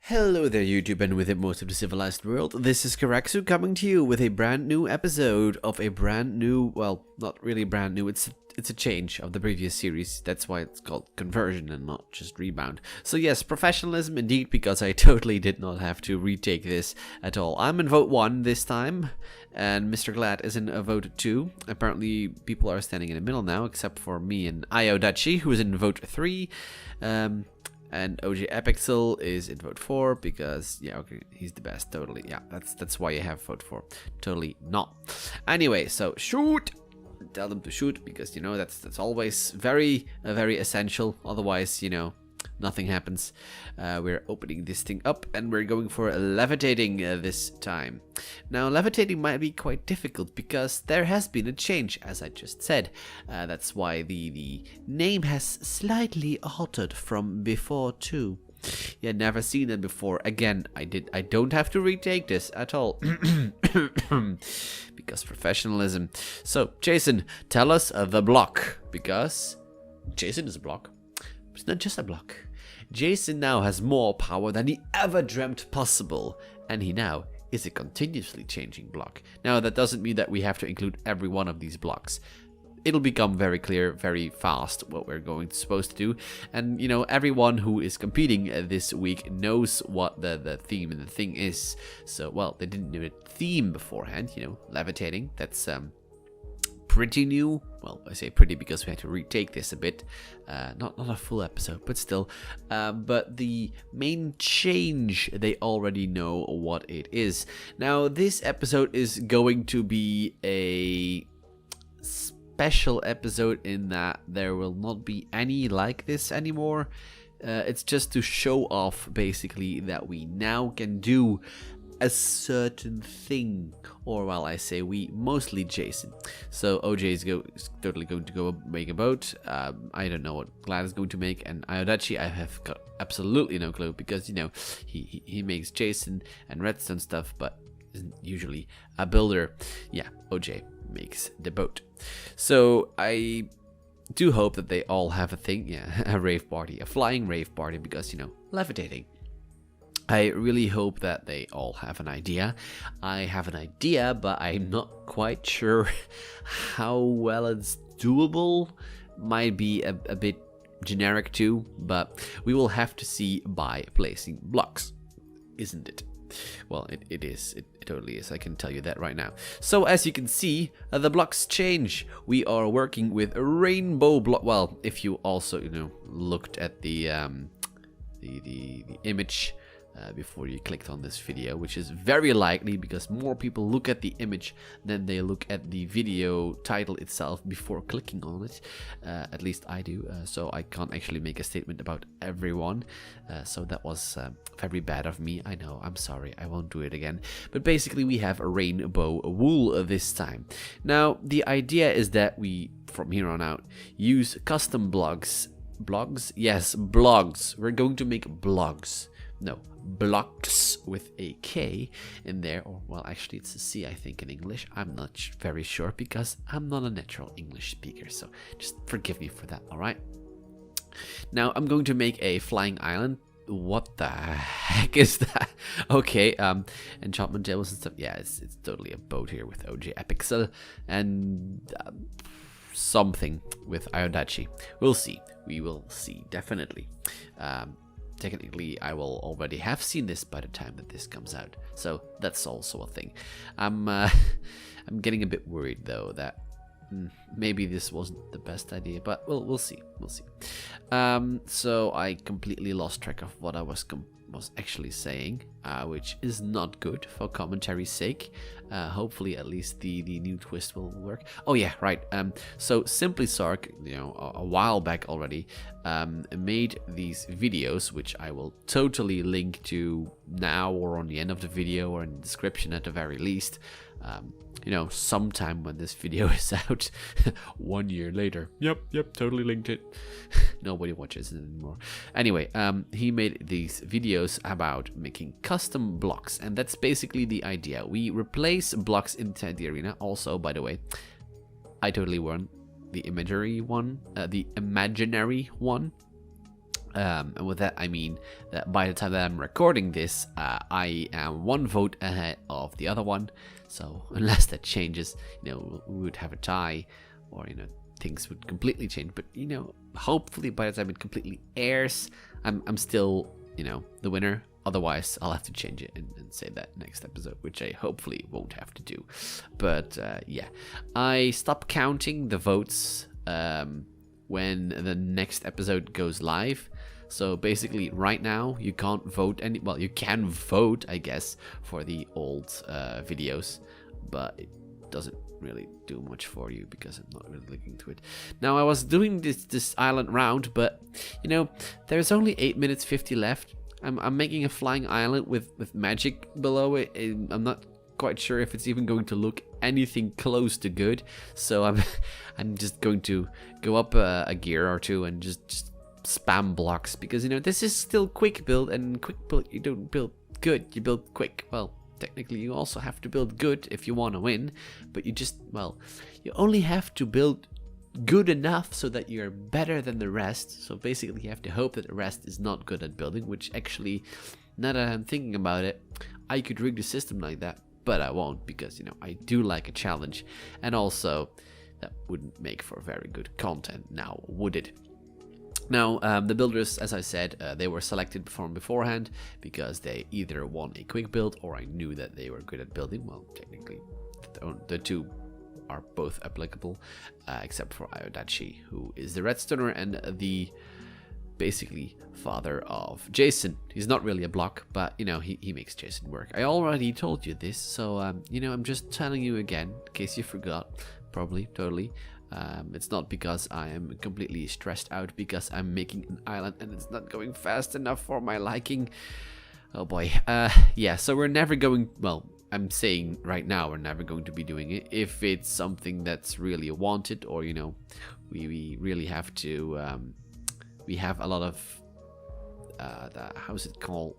Hello there YouTube, and with it most of the civilized world, this is Cura coming to you with a brand new episode of a brand new, well, not really brand new, it's a change of the previous series. That's why it's called Conversion and not just Rebound. So yes, professionalism indeed, because I totally did not have to retake this at all. I'm in vote 1 this time, and Mr. Glad is in vote 2. Apparently people are standing in the middle now, except for me and Audacity, who is in vote 3. And OJ Epixel is in vote 4 because, yeah, okay, he's the best, totally. Yeah, that's why you have vote 4. Totally not. Anyway, so shoot! Tell them to shoot, because, you know, that's always very essential. Otherwise, you know, nothing happens. We're opening this thing up and we're going for levitating this time. Now, levitating might be quite difficult because there has been a change, as I just said. That's why the name has slightly altered from before too. Yeah, never seen it before. Again, I don't have to retake this at all. Because professionalism. So, Jason, tell us the block. Because Jason is a block. It's not just a block. Jason now has more power than he ever dreamt possible. And he now is a continuously changing block. Now, that doesn't mean that we have to include every one of these blocks. It'll become very clear very fast what we're supposed to do. And, you know, everyone who is competing this week knows what the theme and the thing is. So, well, they didn't do a theme beforehand, you know, levitating. That's pretty new. Well, I say pretty because we had to retake this a bit. Not a full episode, but still. But the main change, they already know what it is. Now, this episode is going to be a special episode in that there will not be any like this anymore. It's just to show off, basically, that we now can do a certain thing, or, well, I say we, mostly Jason. So OJ is totally going to go make a boat. I don't know what Glad is going to make, and Iodachi, I have got absolutely no clue, because, you know, he makes Jason and redstone stuff, but isn't usually a builder. Yeah, OJ makes the boat. So I do hope that they all have a thing, yeah, a rave party, a flying rave party, because, you know, levitating. I really hope that they all have an idea. I have an idea, but I'm not quite sure how well it's doable. Might be a bit generic too, but we will have to see by placing blocks, isn't it? Well, it is. It totally is. I can tell you that right now. So as you can see, the blocks change. We are working with a rainbow block. Well, if you also, you know, looked at the image before you clicked on this video, which is very likely because more people look at the image than they look at the video title itself before clicking on it. At least I do, so I can't actually make a statement about everyone. So that was very bad of me. I know, I'm sorry, I won't do it again. But basically we have a rainbow wool this time. Now the idea is that we, from here on out, use custom blogs. Blogs? Yes, blogs. We're going to make blogs. No, blocks with a K in there, or, well, actually it's a C, I think, in English. I'm not very sure because I'm not a natural English speaker, so just forgive me for that, alright? Now I'm going to make a flying island. What the heck is that? Okay, enchantment tables and stuff. Yeah, it's totally a boat here with OJ Epixel and something with Iodachi. We'll see. We will see, definitely. Technically, I will already have seen this by the time that this comes out, so that's also a thing. I'm getting a bit worried though that maybe this wasn't the best idea, but we'll see. We'll see. So I completely lost track of what I was actually saying, which is not good for commentary's sake. Hopefully at least the new twist will work. Oh yeah, right. So Simply Sark, you know, a while back already, made these videos, which I will totally link to now or on the end of the video or in the description at the very least. You know, sometime when this video is out, 1 year later. Yep, totally linked it. Nobody watches it anymore. Anyway, he made these videos about making custom blocks, and that's basically the idea. We replace blocks inside the arena. Also, by the way, I totally won the imaginary one. And with that, I mean that by the time that I'm recording this, I am 1 vote ahead of the other one. So unless that changes, we would have a tie, or things would completely change. But hopefully by the time it completely airs, I'm still the winner. Otherwise, I'll have to change it and say that next episode, which I hopefully won't have to do. But yeah, I stop counting the votes when the next episode goes live. So basically right now you can't vote well, you can vote, I guess, for the old videos, but it doesn't really do much for you because I'm not really looking to it. Now I was doing this island round, but there's only 8 minutes 50 left. I'm making a flying island with magic below it. I'm not quite sure if it's even going to look anything close to good, so I'm just going to go up a gear or two and just spam blocks, because this is still quick build, and quick build, you don't build good, you build quick. Well, technically you also have to build good if you want to win, but you only have to build good enough so that you're better than the rest. So basically you have to hope that the rest is not good at building, which actually, now that I'm thinking about it, I could rig the system like that, but I won't, because I do like a challenge, and also that wouldn't make for very good content now, would it? Now, the builders, as I said, they were selected beforehand because they either won a quick build or I knew that they were good at building. Well, technically, the two are both applicable, except for Audacity, who is the redstoner and the basically father of Jason. He's not really a block, but he makes Jason work. I already told you this, so I'm just telling you again in case you forgot. Probably, totally. It's not because I am completely stressed out because I'm making an island and it's not going fast enough for my liking. Oh boy. Yeah, so we're never going, well, I'm saying right now we're never going to be doing it. If it's something that's really wanted, or we really have to, we have a lot of how's it called,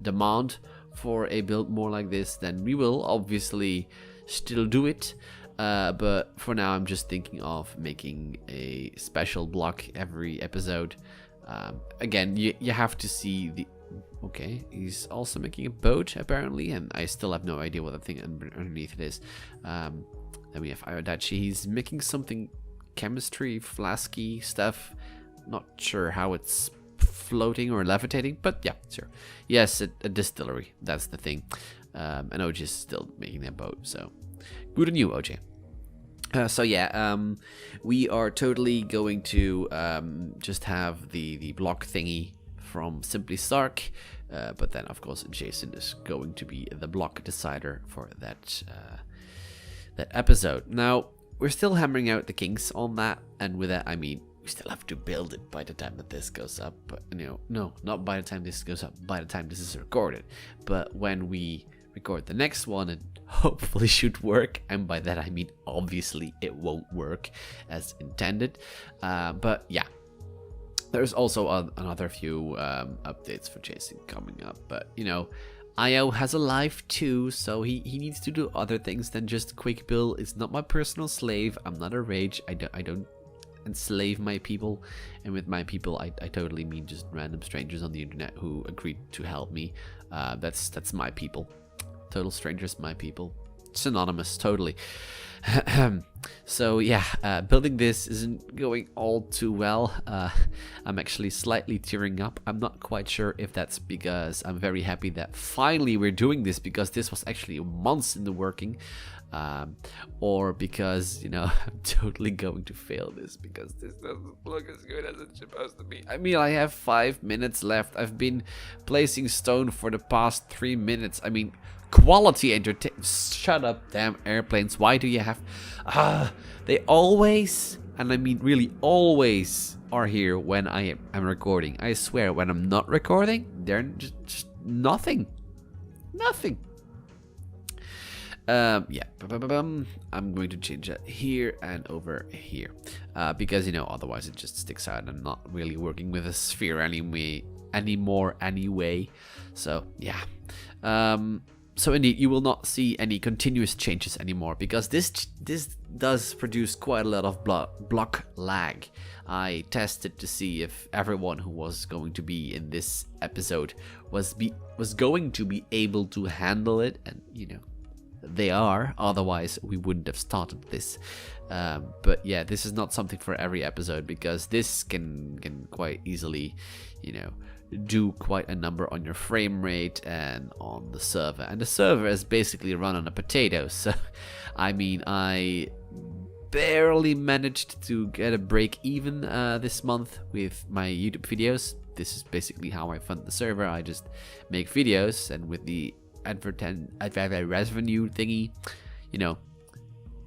demand for a build more like this, then we will obviously still do it. But for now, I'm just thinking of making a special block every episode. Again, you have to see the... Okay, he's also making a boat, apparently, and I still have no idea what the thing underneath it is. Then we have Audacity. He's making something chemistry, flasky stuff. Not sure how it's floating or levitating, but yeah, sure. Yes, a distillery. That's the thing. And OJ is still making that boat, so good on you, OJ. So yeah, we are totally going to just have the block thingy from Simply Stark, but then of course Jason is going to be the block decider for that that episode. Now we're still hammering out the kinks on that, and with that I mean we still have to build it by the time that this goes up. But no, not by the time this goes up, by the time this is recorded. But when we record the next one, and hopefully should work, and by that I mean obviously it won't work as intended, but yeah, there's also another few updates for Jason coming up. But IO has a life too, so he needs to do other things than just quick build. It's not my personal slave. I'm not a rage. I don't enslave my people, and with my people I totally mean just random strangers on the internet who agreed to help me. That's my people. Total strangers, my people. Synonymous, totally. So yeah, building this isn't going all too well. I'm actually slightly tearing up. I'm not quite sure if that's because I'm very happy that finally we're doing this, because this was actually months in the working, or because I'm totally going to fail this because this doesn't look as good as it's supposed to be. I mean, I have 5 minutes left. I've been placing stone for the past 3 minutes. I mean, quality entertainment. Shut up, damn airplanes. Why do you have... they always, and I mean really always, are here when I am recording. I swear, when I'm not recording, they're just nothing. Nothing. Yeah. I'm going to change that here and over here. Because, otherwise it just sticks out. I'm not really working with a sphere anymore anyway. So, yeah. So indeed, you will not see any continuous changes anymore, because this does produce quite a lot of block lag. I tested to see if everyone who was going to be in this episode was going to be able to handle it, and you know, they are. Otherwise, we wouldn't have started this. But yeah, this is not something for every episode, because this can quite easily, you know, do quite a number on your frame rate and on the server. And the server is basically run on a potato. So, I mean, I barely managed to get a break even this month with my YouTube videos. This is basically how I fund the server. I just make videos, and with the revenue thingy, you know,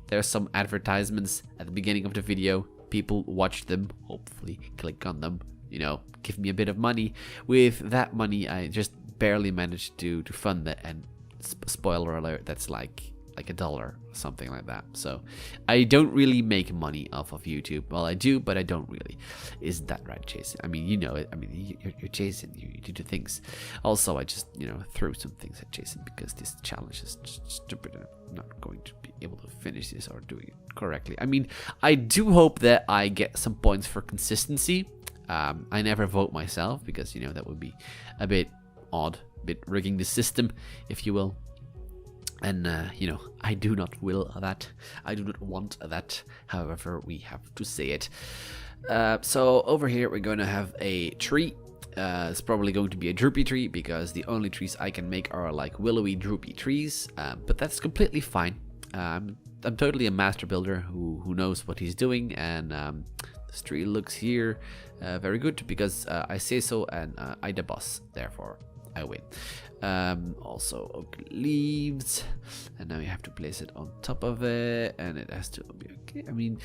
there's some advertisements at the beginning of the video. People watch them, hopefully click on them, you know, give me a bit of money. With that money, I just barely managed to fund it, and spoiler alert, that's like $1 or something like that. So I don't really make money off of YouTube. Well, I do, but I don't really. Isn't that right, Jason? I mean, you know it. I mean, you're Jason. You do the things. Also, I just, you know, threw some things at Jason because this challenge is just stupid, and I'm not going to be able to finish this or do it correctly. I mean, I do hope that I get some points for consistency. I never vote myself, because, you know, that would be a bit odd, a bit rigging the system, if you will. And, you know, I do not will that. I do not want that. However, we have to say it. So over here, we're going to have a tree. It's probably going to be a droopy tree, because the only trees I can make are like willowy, droopy trees. But that's completely fine. I'm totally a master builder who knows what he's doing. And this tree looks here very good, because I say so, and I the boss. Therefore, I win. Also oak leaves, and now you have to place it on top of it, and it has to be okay. I mean,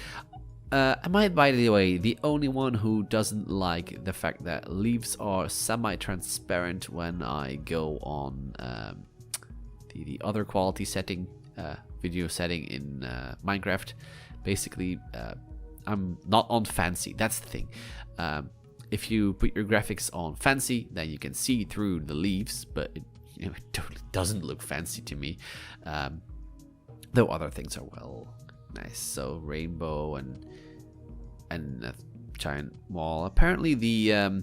am I, by the way, the only one who doesn't like the fact that leaves are semi-transparent when I go on the other quality setting, video setting in Minecraft? Basically, I'm not on fancy. That's the thing. If you put your graphics on fancy, then you can see through the leaves, but it, you know, it totally doesn't look fancy to me. Though other things are well nice. So rainbow and a giant wall. Apparently the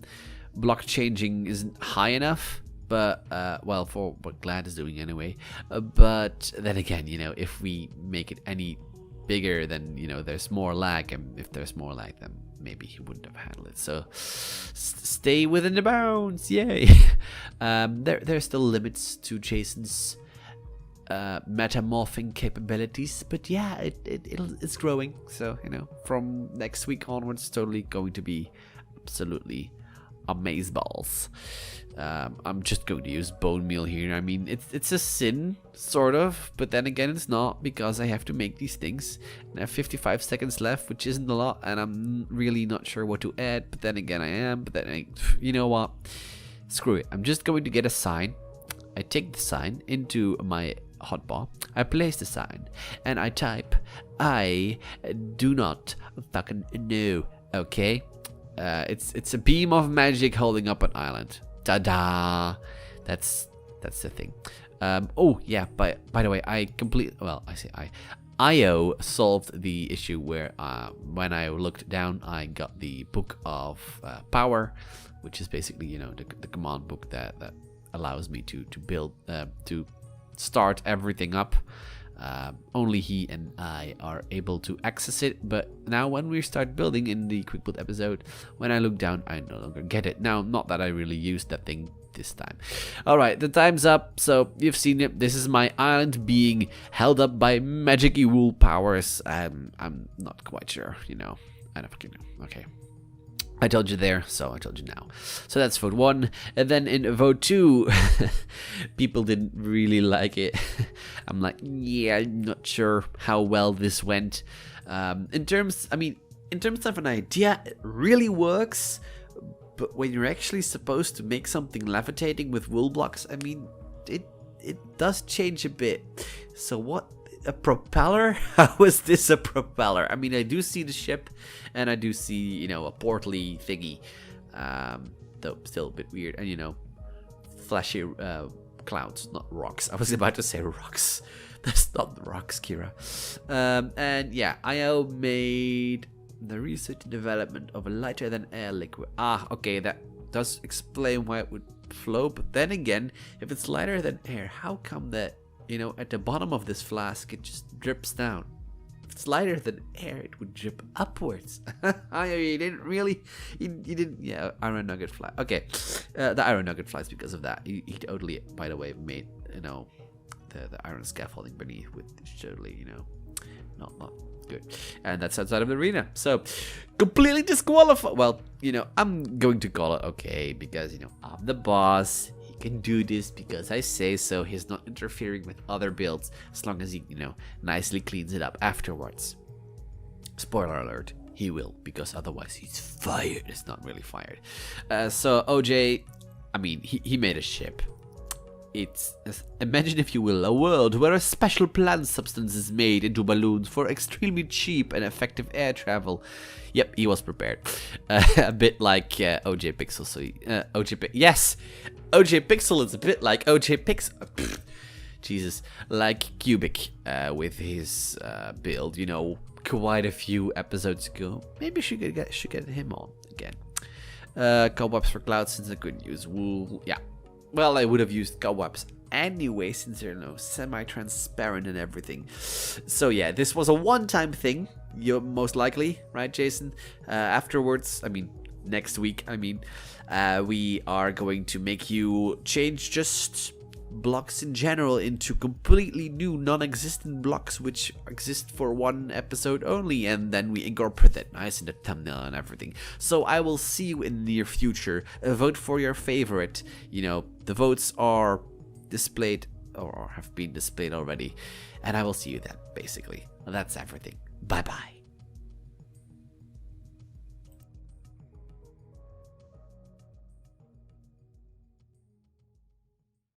block changing isn't high enough, but well, for what Glad is doing anyway. But then again, you know, if we make it any bigger, then, you know, there's more lag, and if there's more lag, then maybe he wouldn't have handled it. So stay within the bounds, yay. There's still limits to Jason's metamorphing capabilities, but yeah, it's growing. So, you know, from next week onwards, it's totally going to be absolutely amazeballs. I'm just going to use bone meal here. I mean, it's a sin, sort of, but then again, it's not, because I have to make these things. And I have 55 seconds left, which isn't a lot, and I'm really not sure what to add. But then again, I am. But then, you know what? Screw it. I'm just going to get a sign. I take the sign into my hotbar. I place the sign, and I type, I do not fucking know. Okay. It's a beam of magic holding up an island. Ta-da! That's the thing. Oh yeah. By the way, IO solved the issue where when I looked down, I got the book of power, which is basically, you know, the command book that allows me to build to start everything up. Only he and I are able to access it, but now when we start building in the quick build episode, when I look down, I no longer get it. Now, not that I really used that thing this time. Alright, the time's up, so you've seen it. This is my island being held up by magic wool powers. I'm not quite sure, you know. I don't fucking know. Okay. I told you there, so I told you now. So that's vote 1. And then in vote 2, people didn't really like it. I'm like, yeah, I'm not sure how well this went. In terms of an idea, it really works. But when you're actually supposed to make something levitating with wool blocks, I mean, it does change a bit. So what? A propeller? How is this a propeller? I mean, I do see the ship, and I do see, you know, a portly thingy, though still a bit weird, and, you know, flashy clouds, not rocks. I was about to say rocks. That's not the rocks, Cura. And yeah, IO made the research and development of a lighter than air liquid. Ah, okay, that does explain why it would flow. But then again, if it's lighter than air, how come that, you know, at the bottom of this flask it just drips down? If it's lighter than air, it would drip upwards. You didn't really, you didn't. Yeah, iron nugget fly. Okay, the iron nugget flies because of that. He totally, by the way, made, you know, the iron scaffolding beneath, with totally, you know, not good. And that's outside of the arena, so completely disqualified. Well, you know, I'm going to call it okay, because, you know, I'm the boss. He can do this because I say so. He's not interfering with other builds, as long as he, you know, nicely cleans it up afterwards. Spoiler alert, he will, because otherwise he's fired. It's not really fired. So OJ, I mean, he made a ship. It's, imagine, if you will, a world where a special plant substance is made into balloons for extremely cheap and effective air travel. Yep, he was prepared. A bit like OJ Pixel. So yes, OJ Pixel is a bit like OJ Pixel. Jesus, like Cubic with his build. You know, quite a few episodes ago. Maybe should get him on again. Cobwebs for clouds, since I couldn't use wool. Yeah. Well, I would have used cobwebs anyway, since they're, you know, semi-transparent and everything. So yeah, this was a one-time thing, you're most likely, right, Jason? Afterwards, I mean, next week, I mean, we are going to make you change just blocks in general into completely new non-existent blocks which exist for one episode only, and then we incorporate it nice in the thumbnail and everything. So I will see you in the near future. Vote for your favorite. You know, the votes are displayed or have been displayed already, and I will see you then. Basically, that's everything. Bye bye.